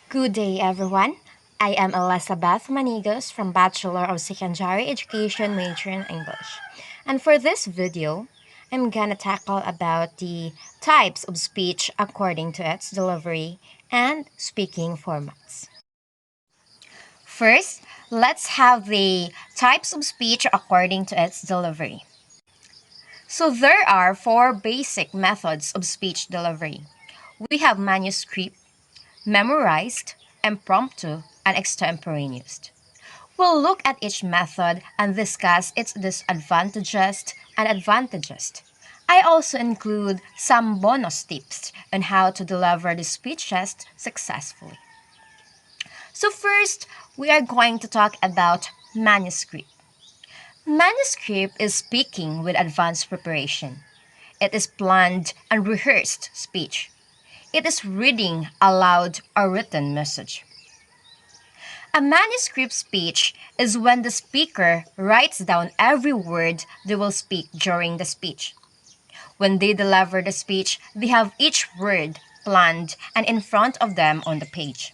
Good day, everyone. I am Elizabeth Manigos from Bachelor of Secondary Education major in English. And for this video, I'm gonna tackle about the types of speech according to its delivery and speaking formats. First, let's have the types of speech according to its delivery. So there are four basic methods of speech delivery. We have manuscript, memorized, impromptu, and extemporaneous. We'll look at each method and discuss its disadvantages and advantages. I also include some bonus tips on how to deliver the speeches successfully. So first, we are going to talk about manuscript. Manuscript is speaking with advanced preparation. It is planned and rehearsed speech. It is reading aloud a written message. A manuscript speech is when the speaker writes down every word they will speak during the speech. When they deliver the speech, they have each word planned and in front of them on the page.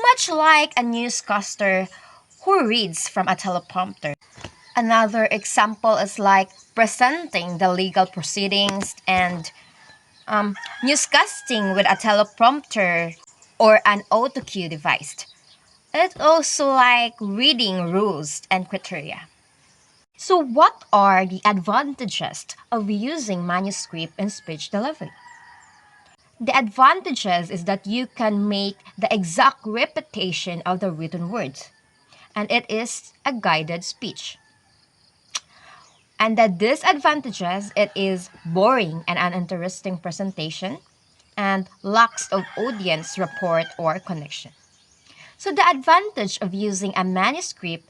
Much like a newscaster who reads from a teleprompter. Another example is like presenting the legal proceedings and newscasting with a teleprompter or an auto cue device. It's also like reading rules and criteria. So, what are the advantages of using manuscript in speech delivery? The advantages is that you can make the exact repetition of the written words, and it is a guided speech. And the disadvantages, it is boring and uninteresting presentation, and lacks of audience rapport or connection. So the advantage of using a manuscript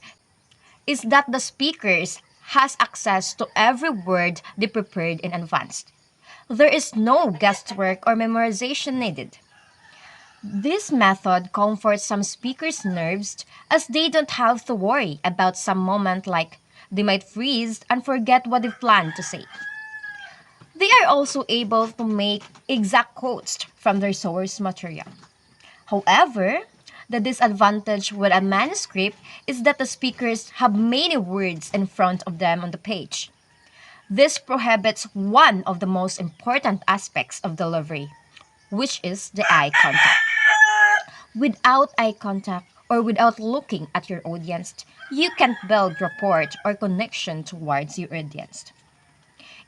is that the speakers has access to every word they prepared in advance. There is no guesswork or memorization needed. This method comforts some speakers' nerves as they don't have to worry about some moment like they might freeze and forget what they planned to say. They are also able to make exact quotes from their source material. However, the disadvantage with a manuscript is that the speakers have many words in front of them on the page. This prohibits one of the most important aspects of delivery, which is the eye contact. Without eye contact or without looking at your audience, you can't build rapport or connection towards your audience.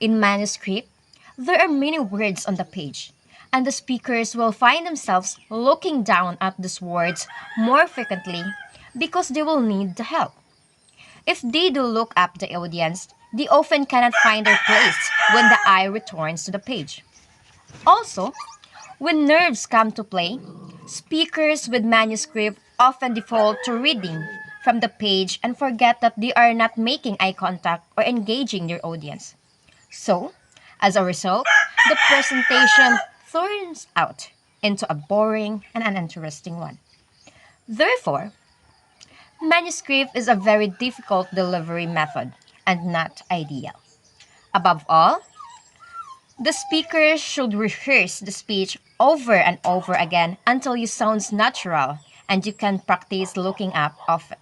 In manuscript, there are many words on the page, and the speakers will find themselves looking down at these words more frequently because they will need the help. If they do look up the audience, they often cannot find their place when the eye returns to the page. Also, when nerves come to play, speakers with manuscript often default to reading from the page and forget that they are not making eye contact or engaging their audience. So, as a result, the presentation turns out into a boring and uninteresting one. Therefore, manuscript is a very difficult delivery method and not ideal. Above all, the speaker should rehearse the speech over and over again until it sounds natural and you can practice looking up often.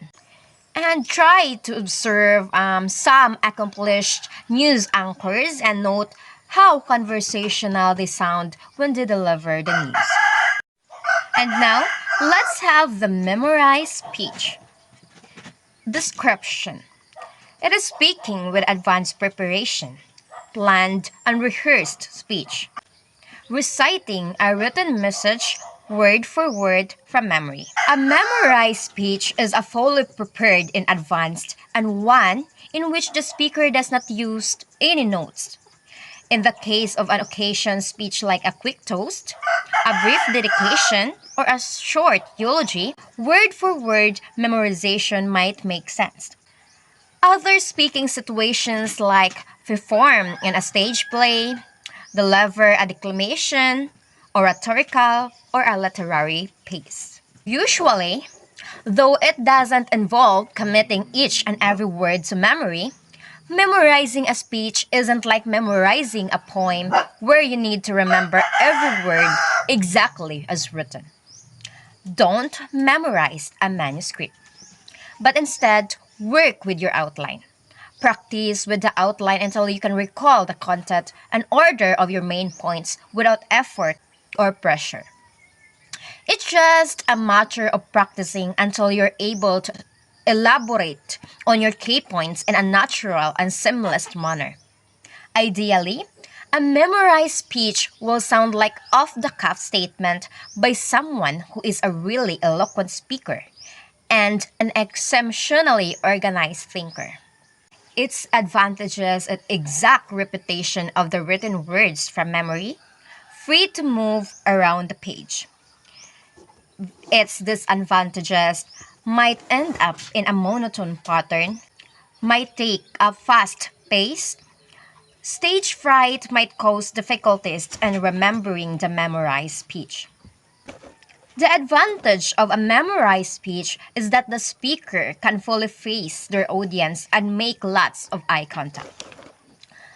And try to observe some accomplished news anchors and note how conversational they sound when they deliver the news. And now, let's have the memorized speech. Description. It is speaking with advanced preparation, planned and rehearsed speech, reciting a written message word for word from memory. A memorized speech is a fully prepared in advance and one in which the speaker does not use any notes. In the case of an occasion speech like a quick toast, a brief dedication, or a short eulogy, word for word memorization might make sense. Other speaking situations like perform in a stage play, deliver a declamation, oratorical, or a literary piece. Usually, though it doesn't involve committing each and every word to memory, memorizing a speech isn't like memorizing a poem where you need to remember every word exactly as written. Don't memorize a manuscript, but instead work with your outline. Practice with the outline until you can recall the content and order of your main points without effort or pressure. It's just a matter of practicing until you're able to elaborate on your key points in a natural and seamless manner. Ideally, a memorized speech will sound like off-the-cuff statement by someone who is a really eloquent speaker and an exceptionally organized thinker. Its advantages and exact repetition of the written words from memory, free to move around the page. Its disadvantages might end up in a monotone pattern, might take a fast pace. Stage fright might cause difficulties in remembering the memorized speech. The advantage of a memorized speech is that the speaker can fully face their audience and make lots of eye contact.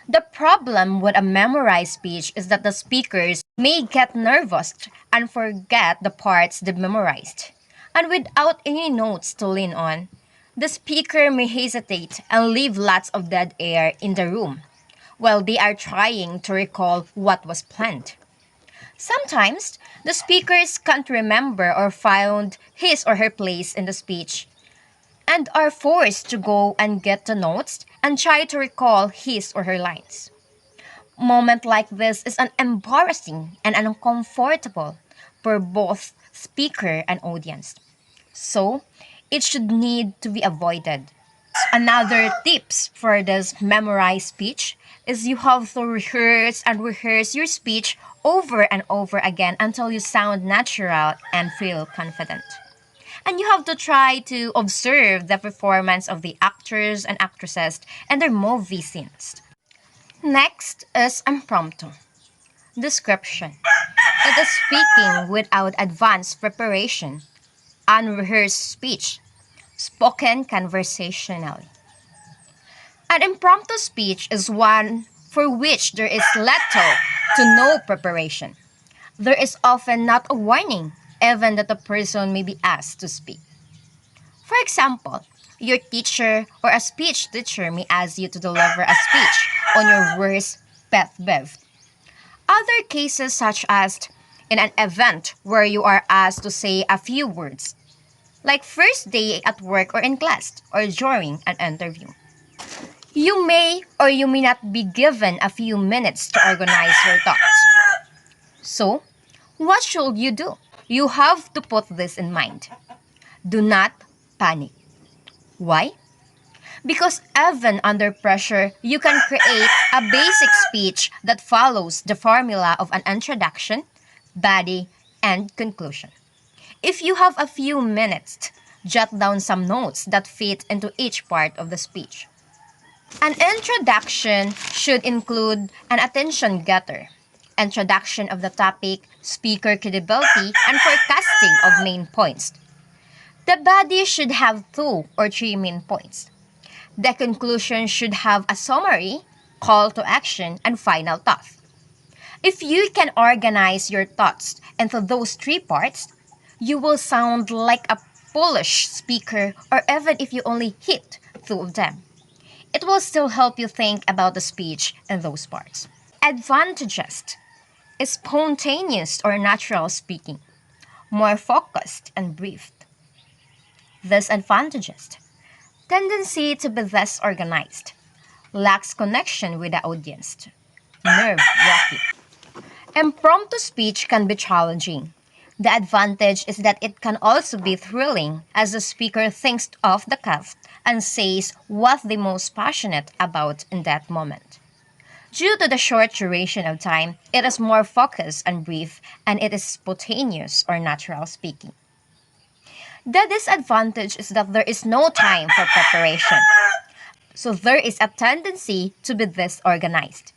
The problem with a memorized speech is that the speakers may get nervous and forget the parts they memorized. And without any notes to lean on, the speaker may hesitate and leave lots of dead air in the room while they are trying to recall what was planned. Sometimes, the speakers can't remember or find his or her place in the speech and are forced to go and get the notes and try to recall his or her lines. Moment like this is an embarrassing and uncomfortable for both speaker and audience. So, it should need to be avoided. Another tips for this memorized speech is you have to rehearse your speech over and over again until you sound natural and feel confident. And you have to try to observe the performance of the actors and actresses and their movie scenes. Next is impromptu. Description. It is speaking without advanced preparation, unrehearsed speech, spoken conversationally. An impromptu speech is one for which there is little to no preparation. There is often not a warning, even that a person may be asked to speak. For example, your teacher or a speech teacher may ask you to deliver a speech on your worst pet peeve. Other cases, such as in an event where you are asked to say a few words, like first day at work or in class, or during an interview. You may or you may not be given a few minutes to organize your thoughts. So, what should you do? You have to put this in mind. Do not panic. Why? Because even under pressure, you can create a basic speech that follows the formula of an introduction, body, and conclusion. If you have a few minutes, jot down some notes that fit into each part of the speech. An introduction should include an attention getter, introduction of the topic, speaker credibility, and forecasting of main points. The body should have 2 or 3 main points. The conclusion should have a summary, call to action, and final thought. If you can organize your thoughts into those 3 parts, you will sound like a Polish speaker, or even if you only hit 2 of them. It will still help you think about the speech in those parts. Advantages is spontaneous or natural speaking, more focused and brief. Disadvantages: tendency to be less organized, lacks connection with the audience, nerve wracking. Impromptu speech can be challenging. The advantage is that it can also be thrilling as the speaker thinks off the cuff and says what they're most passionate about in that moment. Due to the short duration of time, it is more focused and brief, and it is spontaneous or natural speaking. The disadvantage is that there is no time for preparation, so there is a tendency to be disorganized.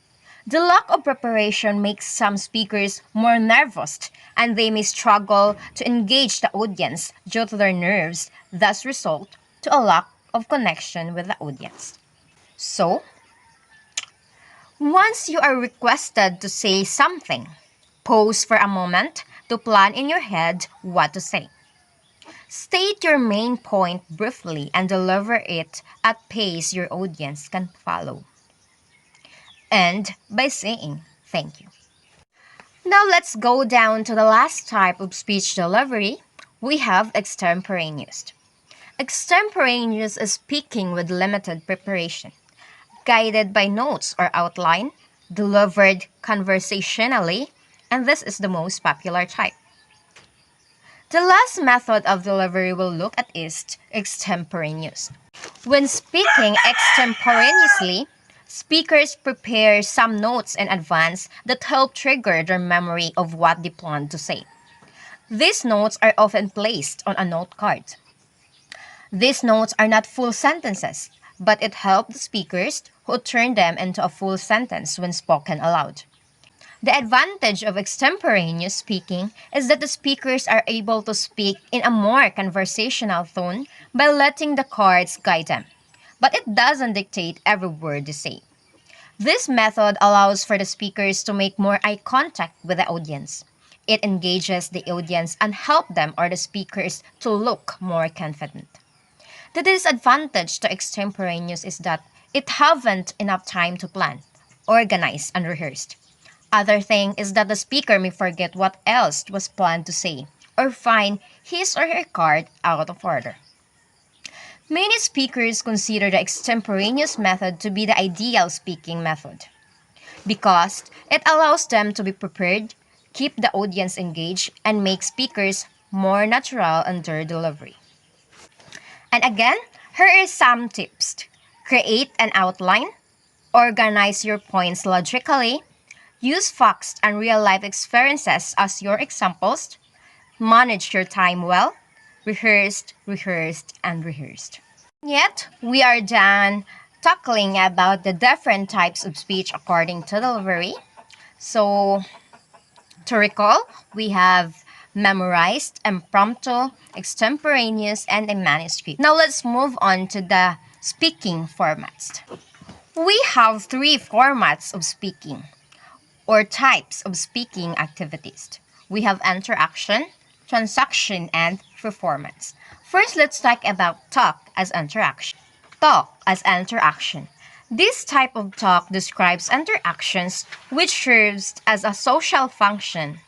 The lack of preparation makes some speakers more nervous and they may struggle to engage the audience due to their nerves, thus result to a lack of connection with the audience. So, once you are requested to say something, pause for a moment to plan in your head what to say. State your main point briefly and deliver it at pace your audience can follow. End by saying thank you. Now let's go down to the last type of speech delivery. We have extemporaneous. Extemporaneous is speaking with limited preparation, guided by notes or outline, delivered conversationally, and this is the most popular type. The last method of delivery we'll look at is extemporaneous. When speaking extemporaneously, speakers prepare some notes in advance that help trigger their memory of what they plan to say. These notes are often placed on a note card. These notes are not full sentences, but it helps the speakers who turn them into a full sentence when spoken aloud. The advantage of extemporaneous speaking is that the speakers are able to speak in a more conversational tone by letting the cards guide them, but it doesn't dictate every word they say. This method allows for the speakers to make more eye contact with the audience. It engages the audience and helps them or the speakers to look more confident. The disadvantage to extemporaneous is that it haven't enough time to plan, organize, and rehearse. Other thing is that the speaker may forget what else was planned to say or find his or her card out of order. Many speakers consider the extemporaneous method to be the ideal speaking method because it allows them to be prepared, keep the audience engaged, and make speakers more natural in their delivery. And again, here are some tips. Create an outline, organize your points logically, use facts and real-life experiences as your examples, manage your time well, rehearsed, and rehearsed. Yet, we are done tackling about the different types of speech according to delivery. So, to recall, we have memorized, impromptu, extemporaneous, and a manuscript. Now let's move on to the speaking formats. We have three formats of speaking or types of speaking activities. We have interaction, transaction, and performance. First, let's talk about talk as interaction. Talk as interaction. This type of talk describes interactions which serves as a social function.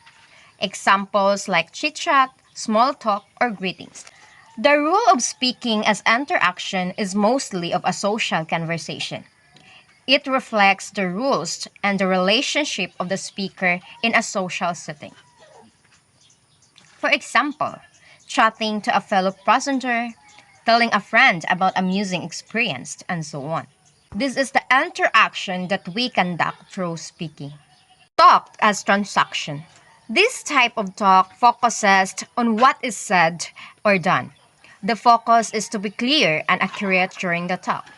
Examples like chit-chat, small talk, or greetings. The rule of speaking as interaction is mostly of a social conversation. It reflects the rules and the relationship of the speaker in a social setting. For example, chatting to a fellow passenger, telling a friend about amusing experience, and so on. This is the interaction that we conduct through speaking. Talk as transaction. This type of talk focuses on what is said or done. The focus is to be clear and accurate during the talk.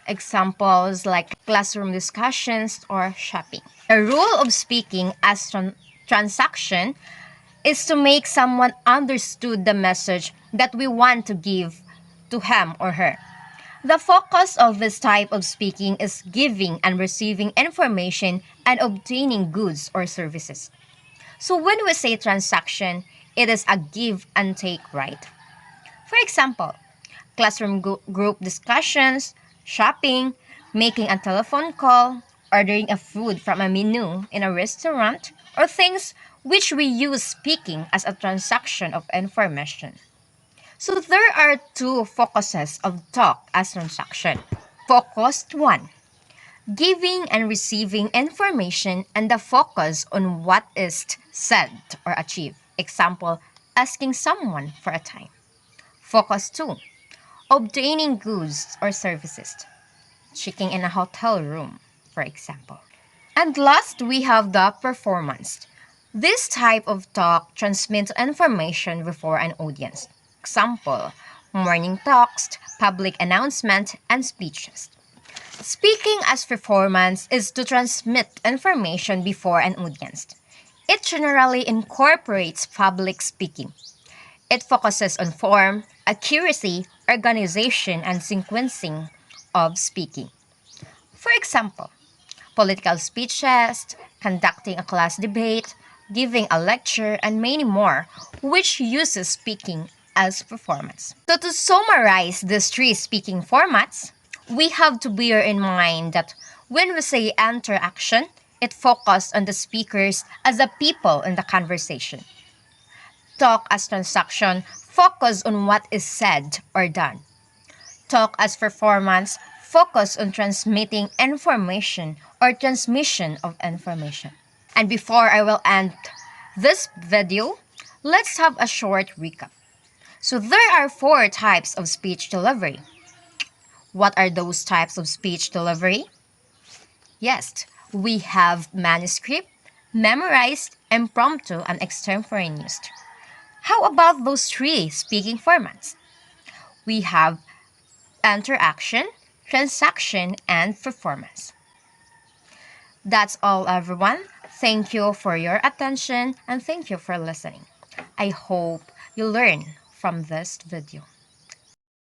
Examples like classroom discussions or shopping. The rule of speaking as transaction is to make someone understood the message that we want to give to him or her. The focus of this type of speaking is giving and receiving information and obtaining goods or services. So when we say transaction, it is a give and take, right? For example, classroom group discussions, shopping, making a telephone call, ordering a food from a menu in a restaurant, or things which we use speaking as a transaction of information. So there are two focuses of talk as transaction. Focused one, giving and receiving information and the focus on what is said or achieved. Example, asking someone for a time. Focus 2, obtaining goods or services. Checking in a hotel room, for example. And last, we have the performance. This type of talk transmits information before an audience. Example, morning talks, public announcement, and speeches. Speaking as performance is to transmit information before an audience. It generally incorporates public speaking. It focuses on form, accuracy, organization, and sequencing of speaking. For example, political speeches, conducting a class debate, giving a lecture, and many more, which uses speaking as performance. So to summarize these three speaking formats, we have to bear in mind that when we say enter action, it focuses on the speakers as the people in the conversation. Talk as transaction focus on what is said or done. Talk as performance focus on transmitting information or transmission of information. And before I will end this video, let's have a short recap. So there are four types of speech delivery. What are those types of speech delivery? Yes, we have manuscript, memorized, impromptu, and extemporaneous. How about those three speaking formats? We have interaction, transaction, and performance. That's all, everyone. Thank you for your attention and thank you for listening. I hope you learn from this video.